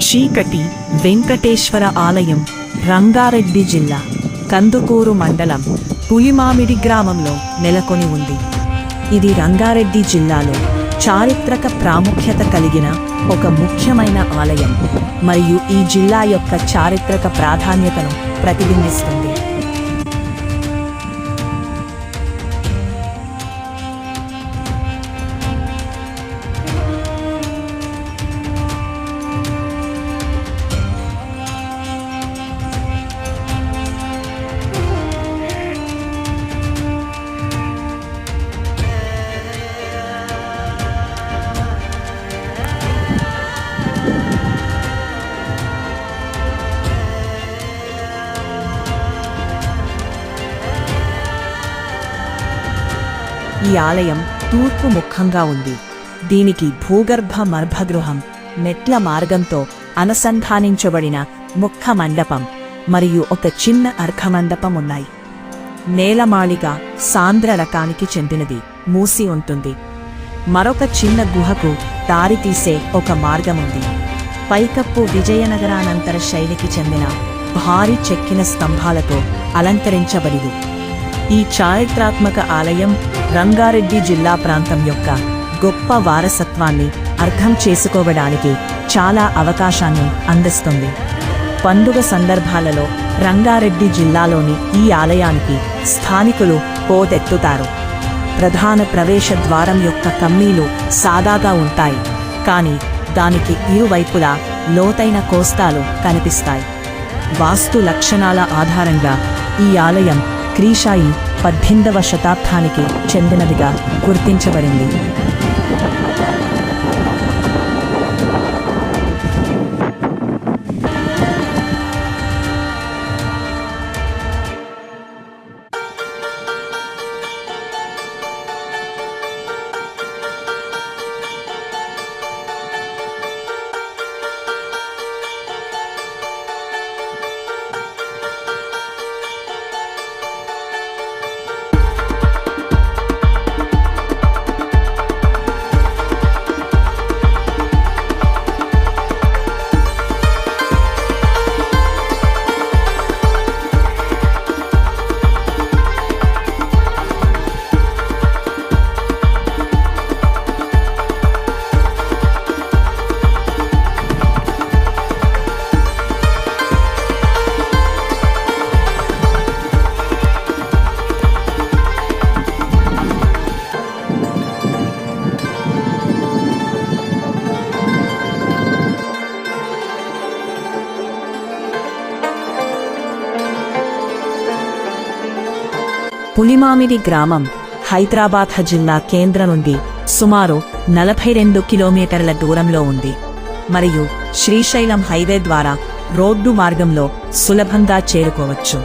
చీకటి వెంకటేశ్వర ఆలయం రంగారెడ్డి జిల్లా కందుకూరు మండలం పులిమామిడి గ్రామంలో నెలకొని ఉంది. ఇది రంగారెడ్డి జిల్లాలో చారిత్రక ప్రాముఖ్యత కలిగిన ఒక ముఖ్యమైన ఆలయం మరియు ఈ జిల్లా యొక్క చారిత్రక ప్రాధాన్యతను ప్రతిబింబిస్తుంది. ఈ ఆలయం తూర్పు ముఖంగా ఉంది. దీనికి భూగర్భ గర్భగృహం, మెట్ల మార్గంతో అనుసంధానించబడిన ముఖ మండపం మరియు ఒక చిన్న అర్ఘమండపం ఉన్నాయి. నేలమాళిగ సాంద్ర రకానికి చెందినది, మూసి ఉంటుంది. మరొక చిన్న గుహకు దారితీసే ఒక మార్గముంది. పైకప్పు విజయనగరానంతర శైలికి చెందిన భారీ చెక్కిన స్తంభాలతో అలంకరించబడింది. ఈ చారిత్రాత్మక ఆలయం రంగారెడ్డి జిల్లా ప్రాంతం యొక్క గొప్ప వారసత్వాన్ని అర్థం చేసుకోవడానికి చాలా అవకాశాన్ని అందిస్తుంది. పండుగ సందర్భాలలో రంగారెడ్డి జిల్లాలోని ఈ ఆలయానికి స్థానికులు పోటెత్తుతారు. ప్రధాన ప్రవేశ ద్వారం యొక్క కమ్మీలు సాదాగా ఉంటాయి, కానీ దానికి ఇరువైపులా లోతైన కోస్తాలు కనిపిస్తాయి. వాస్తు లక్షణాల ఆధారంగా ఈ ఆలయం క్రీశాయి 18వ శతాబ్దానికి చెందినదిగా గుర్తించబడింది. పులిమామిడి గ్రామం హైదరాబాద్ జిల్లా కేంద్రం నుండి సుమారు 42 కిలోమీటర్ల దూరంలో ఉంది మరియు శ్రీశైలం హైవే ద్వారా రోడ్డు మార్గంలో సులభంగా చేరుకోవచ్చు.